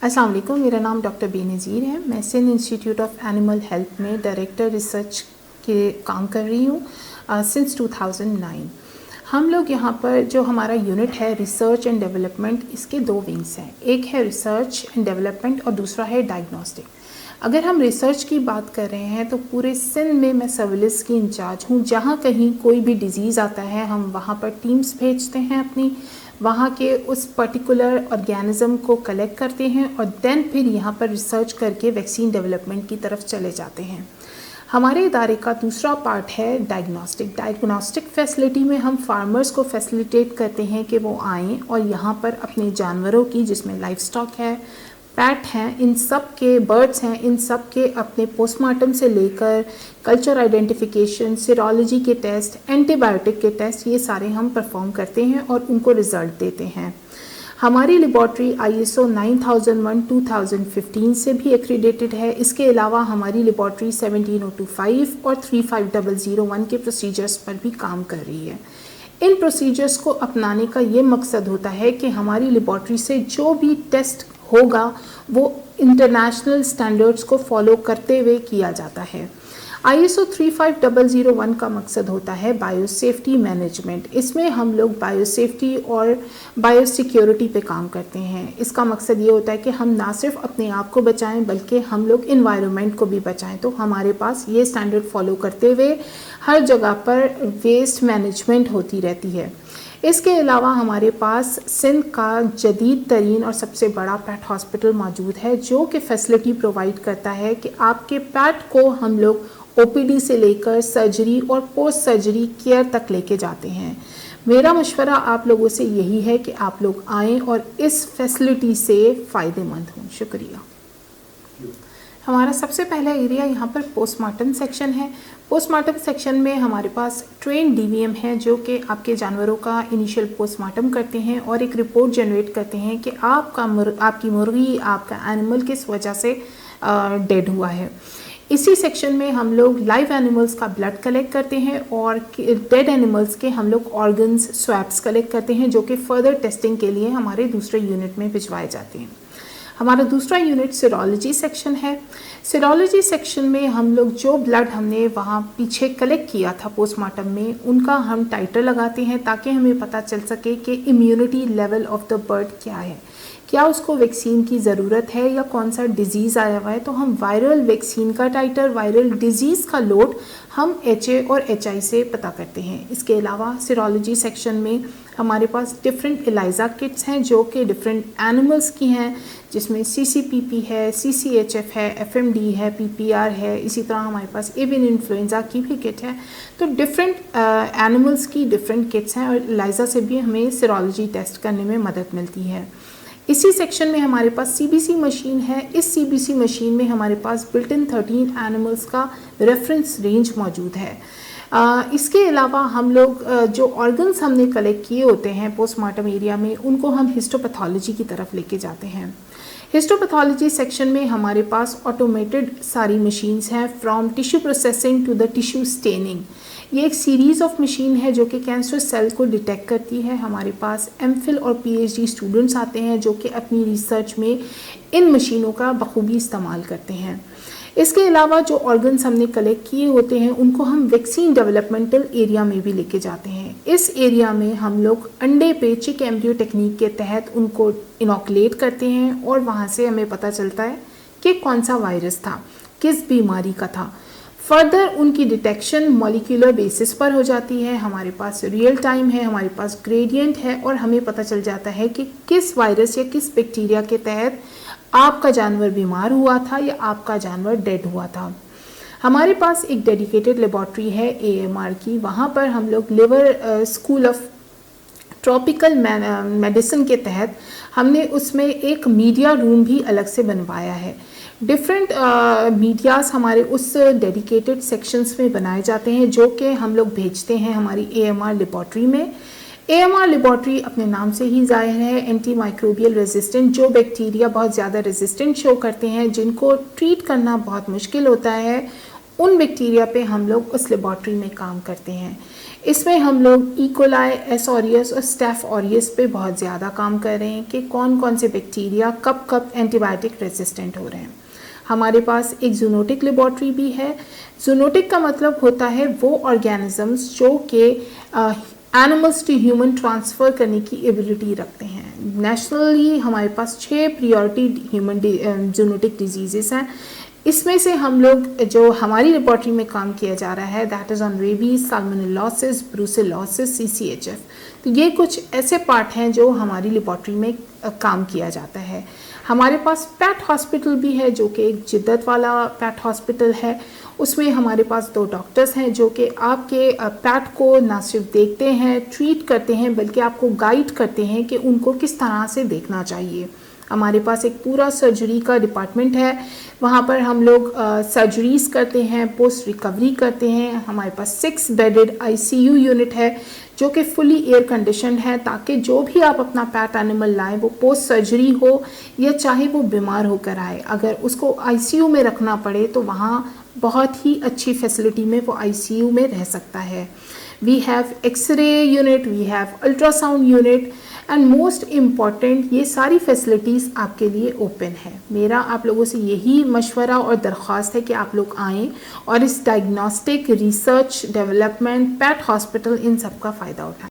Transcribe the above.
अस्सलाम वालेकुम, मेरा नाम डॉक्टर बेनज़ीर है। मैं Sindh institute of animal health में डायरेक्टर रिसर्च के काम कर रही हूँ सिंस 2009। हम लोग यहाँ पर जो हमारा यूनिट है रिसर्च एंड डेवलपमेंट, इसके दो विंग्स हैं। एक है रिसर्च एंड डेवलपमेंट और दूसरा है डायग्नोस्टिक। अगर हम रिसर्च की बात कर रहे हैं तो पूरे सिंध में मैं सर्विलेंस की इंचार्ज हूँ। जहाँ कहीं कोई भी डिज़ीज़ आता है हम वहाँ पर टीम्स भेजते हैं अपनी, वहाँ के उस पर्टिकुलर ऑर्गेनिज़म को कलेक्ट करते हैं और देन फिर यहाँ पर रिसर्च करके वैक्सीन डेवलपमेंट की तरफ चले जाते हैं। हमारे इदारे का दूसरा पार्ट है डायग्नोस्टिक। डायग्नोस्टिक फैसिलिटी में हम फार्मर्स को फैसिलिटेट करते हैं कि वो आएँ और यहाँ पर अपने जानवरों की, जिसमें लाइफ स्टॉक है, पैट हैं, इन सब के, बर्ड्स हैं, इन सब के अपने पोस्टमार्टम से लेकर कल्चर आइडेंटिफिकेशन, सीरोलॉजी के टेस्ट, एंटीबायोटिक के टेस्ट, ये सारे हम परफॉर्म करते हैं और उनको रिज़ल्ट देते हैं। हमारी लेबॉर्ट्री ISO 9001-2015 से भी एक्रीडेटेड है। इसके अलावा हमारी लेबॉर्ट्री 17025 और 35001 के प्रोसीजर्स पर भी काम कर रही है। इन प्रोसीजर्स को अपनाने का ये मकसद होता है कि हमारी लेबॉर्ट्री से जो भी टेस्ट होगा वो इंटरनेशनल स्टैंडर्ड्स को फॉलो करते हुए किया जाता है। ISO 35001 का मकसद होता है बायोसेफ्टी मैनेजमेंट। इसमें हम लोग बायोसेफ्टी और बायोसिक्योरिटी पे काम करते हैं। इसका मकसद ये होता है कि हम ना सिर्फ अपने आप को बचाएं बल्कि हम लोग इन्वायरमेंट को भी बचाएं। तो हमारे पास ये स्टैंडर्ड फॉलो करते हुए हर जगह पर वेस्ट मैनेजमेंट होती रहती है। इसके अलावा हमारे पास सिंध का जदीद तरीन और सबसे बड़ा पैट हॉस्पिटल मौजूद है, जो कि फैसिलिटी प्रोवाइड करता है कि आपके पैट को हम लोग OPD से लेकर सर्जरी और पोस्ट सर्जरी केयर तक लेके जाते हैं। मेरा मशवरा आप लोगों से यही है कि आप लोग आएँ और इस फैसिलिटी से फ़ायदेमंद हों। शुक्रिया। हमारा सबसे पहला एरिया यहाँ पर पोस्टमार्टम सेक्शन है। पोस्टमार्टम सेक्शन में हमारे पास ट्रेन DVM है जो कि आपके जानवरों का इनिशियल पोस्टमार्टम करते हैं और एक रिपोर्ट जनरेट करते हैं कि आपकी मुर्गी, आपका एनिमल किस वजह से डेड हुआ है। इसी सेक्शन में हम लोग लाइव एनिमल्स का ब्लड कलेक्ट करते हैं और डेड एनिमल्स के हम लोग ऑर्गन्स, स्वैप्स कलेक्ट करते हैं जो कि फर्दर टेस्टिंग के लिए हमारे दूसरे यूनिट में भिजवाए जाते हैं। हमारा दूसरा यूनिट सीरोलॉजी सेक्शन है। सीरोलॉजी सेक्शन में हम लोग जो ब्लड हमने वहाँ पीछे कलेक्ट किया था पोस्टमार्टम में, उनका हम टाइटर लगाते हैं ताकि हमें पता चल सके कि immunity level of the bird क्या है, क्या उसको वैक्सीन की ज़रूरत है या कौन सा डिज़ीज़ आया हुआ है। तो हम वायरल वैक्सीन का टाइटर, वायरल डिज़ीज़ का लोड हम HA और HI से पता करते हैं। इसके अलावा सीरोलॉजी सेक्शन में हमारे पास डिफरेंट एलाइजा किट्स हैं जो कि डिफरेंट एनिमल्स की हैं, जिसमें CCPP है, CCHF है, FMD है, PPR है। इसी तरह हमारे पास एवियन इन्फ्लुएंजा की भी किट है। तो डिफरेंट एनिमल्स की डिफरेंट किट्स हैं और एलाइजा से भी हमें सीरोलॉजी टेस्ट करने में मदद मिलती है। इसी सेक्शन में हमारे पास CBC मशीन है। इस CBC मशीन में हमारे पास बिल्ट इन 13 एनिमल्स का रेफरेंस रेंज मौजूद है। इसके अलावा हम लोग जो ऑर्गन्स हमने कलेक्ट किए होते हैं पोस्टमार्टम एरिया में, उनको हम हिस्टोपैथोलॉजी की तरफ लेके जाते हैं। हिस्टोपैथोलॉजी सेक्शन में हमारे पास ऑटोमेटेड सारी मशीन्स हैं, from tissue processing to the tissue staining. ये एक सीरीज़ ऑफ मशीन है जो कि कैंसर सेल को डिटेक्ट करती है। हमारे पास MPhil और PhD स्टूडेंट्स आते हैं जो कि अपनी रिसर्च में इन मशीनों का बखूबी इस्तेमाल करते हैं। इसके अलावा जो ऑर्गन्स हमने कलेक्ट किए होते हैं उनको हम वैक्सीन डेवलपमेंटल एरिया में भी लेके जाते हैं। इस एरिया में हम लोग अंडे पे चिक एम्ब्रियो टेक्निक के तहत उनको इनोकुलेट करते हैं और वहाँ से हमें पता चलता है कि कौन सा वायरस था, किस बीमारी का था। फर्दर उनकी डिटेक्शन मॉलिक्यूलर बेसिस पर हो जाती है। हमारे पास रियल टाइम है, हमारे पास ग्रेडियंट है और हमें पता चल जाता है कि किस वायरस या किस बैक्टीरिया के तहत आपका जानवर बीमार हुआ था या आपका जानवर डेड हुआ था। हमारे पास एक डेडिकेटेड लेबॉर्ट्री है AMR की। वहाँ पर हम लोग liver school of tropical medicine के तहत हमने उसमें एक मीडिया रूम भी अलग से बनवाया है। डिफरेंट मीडियाज़ हमारे उस डेडिकेटेड सेक्शंस में बनाए जाते हैं जो कि हम लोग भेजते हैं हमारी AMR लेबॉर्ट्री में। AMR लेबॉर्ट्री अपने नाम से ही ज़ाहिर है एंटी माइक्रोबियल रेजिस्टेंट, जो बैक्टीरिया बहुत ज़्यादा रेजिस्टेंट शो करते हैं, जिनको ट्रीट करना बहुत मुश्किल होता है, उन बैक्टीरिया पे हम लोग उस लेबॉर्ट्री में काम करते हैं। इसमें हम लोग इकोलाई, एस ऑरियस और स्टेफ ऑरियस पे बहुत ज़्यादा काम कर रहे हैं कि कौन कौन से बैक्टीरिया कब कब एंटीबायोटिक रेजिस्टेंट हो रहे हैं। हमारे पास एक जूनोटिक लेबॉर्ट्री भी है। जूनोटिक का मतलब होता है वो ऑर्गेनिजम्स जो कि एनिमल्स टू ह्यूमन ट्रांसफ़र करने की एबिलिटी रखते हैं। नेशनली हमारे पास 6 प्रियोरिटी ह्यूमन जूनोटिक डिजीज़ेस हैं। इसमें से हम लोग जो हमारी लेबॉर्ट्री में काम किया जा रहा है that is on rabies, salmonellosis, brucellosis, CCHF। तो ये कुछ ऐसे पार्ट हैं जो हमारी लेबॉर्ट्री में काम किया जाता है। हमारे पास पैट हॉस्पिटल भी है जो कि एक जिद्दत वाला पैट हॉस्पिटल है। उसमें हमारे पास 2 डॉक्टर्स हैं जो कि आपके पैट को ना सिर्फ देखते हैं, ट्रीट करते हैं, बल्कि आपको गाइड करते हैं कि उनको किस तरह से देखना चाहिए। हमारे पास एक पूरा सर्जरी का डिपार्टमेंट है, वहाँ पर हम लोग सर्जरीज करते हैं, पोस्ट रिकवरी करते हैं। हमारे पास 6 बेडेड ICU यूनिट है जो कि फुली एयर कंडीशन है, ताकि जो भी आप अपना पैट एनिमल लाएं वो पोस्ट सर्जरी हो या चाहे वो बीमार होकर आए, अगर उसको ICU में रखना पड़े तो वहाँ बहुत ही अच्छी फैसिलिटी में वो ICU में रह सकता है। We have X-ray unit, we have ultrasound unit and most important ये सारी फैसिलिटीज़ आपके लिए ओपन है। मेरा आप लोगों से यही मशवरा और दरख्वास्त है कि आप लोग आएँ और इस diagnostic, research, development, PAT hospital in सब का फ़ायदा उठाएँ।